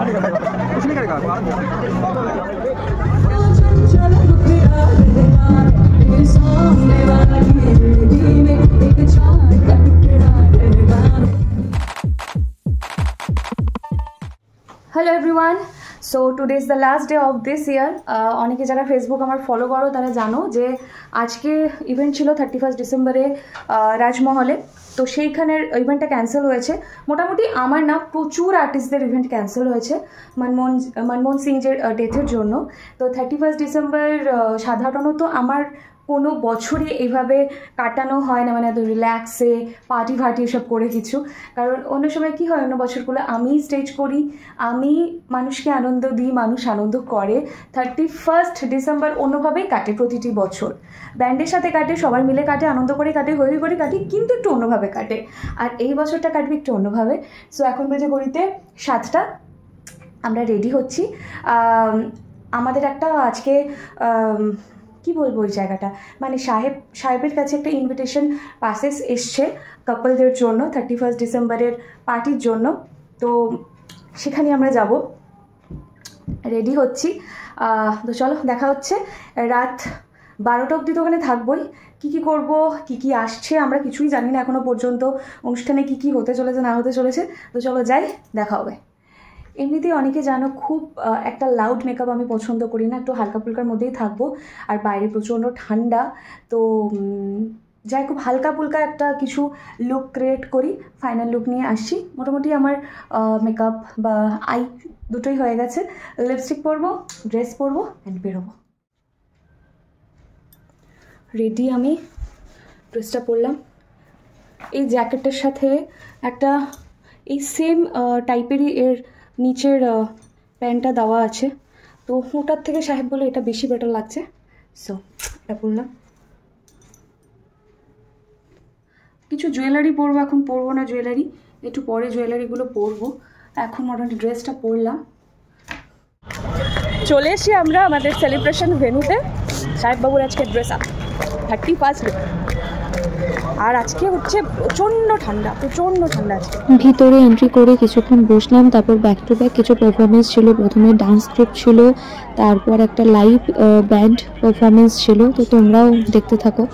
कुछ नहीं करेगा। Hello everyone, so today is the last day of this year. অনেকে যারা ফেসবুক আমার ফলো করো তারা জানো যে আজকে ইভেন্ট ছিল 31 ডিসেম্বরে রাজমহলে। তো সেইখানের ইভেন্টটা ক্যান্সেল হয়েছে। মোটামুটি আমার না প্রচুর আর্টিস্টদের ইভেন্ট ক্যান্সেল হয়েছে মনমোহন সিং যে ডেথের জন্য। তো 31 ডিসেম্বর সাধারণত আমার কোনো বছরই এইভাবে কাটানো হয় না, মানে এত রিল্যাক্সে পার্টি ফার্টি এসব করে কিছু। কারণ অন্য সময় কী হয়, অন্য বছরগুলো আমি স্টেজ করি, আমি মানুষকে আনন্দ দিই, মানুষ আনন্দ করে। 31 ডিসেম্বর অন্যভাবেই কাটে প্রতিটি বছর, ব্যান্ডের সাথে কাটে, সবাই মিলে কাটে, আনন্দ করে কাটে, হই করে কাটে, কিন্তু একটু অন্যভাবে কাটে। আর এই বছরটা কাটবে একটু অন্যভাবে। সো এখন বেজে ঘড়িতে 7টা, আমরা রেডি হচ্ছি। আমাদের একটা আজকে কি বলবো ওই জায়গাটা, মানে সাহেবের কাছে একটা ইনভিটেশন পাসেস এসছে কাপলদের জন্য 31 ডিসেম্বরের পার্টির জন্য। তো সেখানে আমরা যাব, রেডি হচ্ছি। তো চলো দেখা হচ্ছে। রাত 12টা অবধি তো ওখানে থাকবোই। কী করবো, কী আসছে আমরা কিছুই জানি না এখনও পর্যন্ত, অনুষ্ঠানে কী হতে চলেছে না হতে চলেছে। তো চলো যাই, দেখা হবে। এমনিতেই অনেকে জানো খুব একটা লাউড মেকআপ আমি পছন্দ করি না, একটু হালকা ফুলকার মধ্যেই থাকবো। আর বাইরে প্রচণ্ড ঠান্ডা, তো যাই খুব হালকা ফুলকা একটা কিছু লুক ক্রিয়েট করি, ফাইনাল লুক নিয়ে আসছি। মোটামুটি আমার মেকআপ বা আই দুটোই হয়ে গেছে। লিপস্টিক পরবো, ড্রেস পরবো অ্যান্ড বেরোবো। রেডি আমি, ড্রেসটা পরলাম, এই জ্যাকেটের সাথে একটা এই সেম টাইপেরই এর নিচের প্যান্টটা দেওয়া আছে। তো ওটার থেকে সাহেব বলে এটা বেশি বেটার লাগছে, সো এটা পরলাম। কিছু জুয়েলারি পরবো, এখন পরবো না জুয়েলারি, একটু পরে জুয়েলারিগুলো পরবো। এখন মোটামুটি ড্রেসটা পরলাম। চলে এসছি আমরা আমাদের সেলিব্রেশন ভেন্যুতে। সাহেববাবুর আজকে ড্রেস আপ 31। আর আজকে হচ্ছে প্রচণ্ড ঠান্ডা আজকে। ভিতরে এন্ট্রি করে কিছুক্ষণ বসলাম, তারপর ব্যাক টু ব্যাক কিছু পারফরমেন্স ছিল। প্রথমে ডান্স গ্রুপ ছিল, তারপর একটা লাইভ ব্যান্ড পারফরমেন্স ছিল। তো তোমরাও দেখতে থাকো।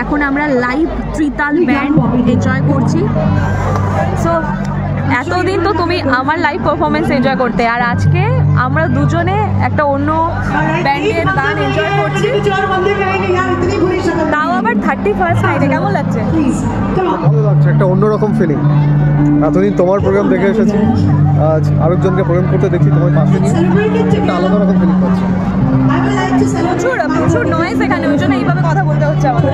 এখন আমরা লাইভ ত্রিতাল ব্যান্ড এনজয় করছি। সো এতদিন তো তুমি আমার লাইভ পারফরমেন্স এনজয় করতে, আর আজকে আমরা দুজনে একটা অন্য ব্যান্ডের গান এনজয় করছি, তাও আবার 31 নাইটে। কেমন লাগছে? ভালো লাগছে, একটা অন্যরকম ফিলিং। এতদিন তোমার প্রোগ্রাম দেখে এসেছি, আজ আরেকজনকে প্রোগ্রাম করতে দেখছি তোমার পাশে নিয়ে, একটা আলাদা রকম ফিলিং পাচ্ছি। প্রচুর নয়েজ এখানে, ওই জন্য এইভাবে কথা বলতে হচ্ছে আমাদের।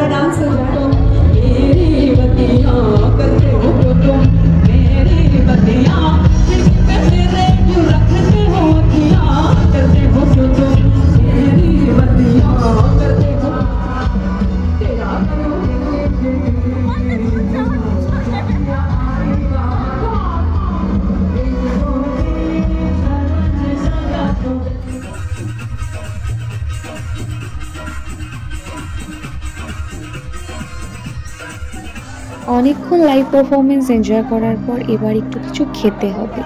অনেকক্ষণ লাইভ পারফরমেন্স এনজয় করার পর এবার একটু কিছু খেতে হবে।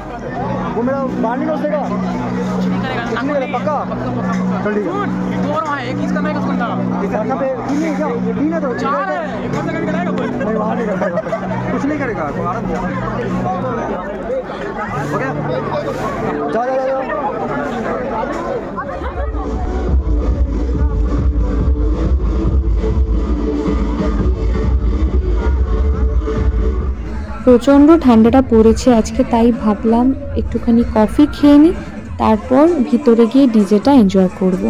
पक्का चल ठीक है दो वहाँ एक इसका नहीं उसका इधर पे तीन है तो चार है एक बंदा करके करेगा कोई नहीं वहाँ नहीं करेगा कुछ नहीं करेगा आराम से हो गया जा जा जा প্রচণ্ড ঠান্ডাটা পড়েছে আজকে, তাই ভাবলাম একটুখানি কফি খেয়ে নিই, তারপর ভিতরে গিয়ে ডিজেটা এনজয় করব।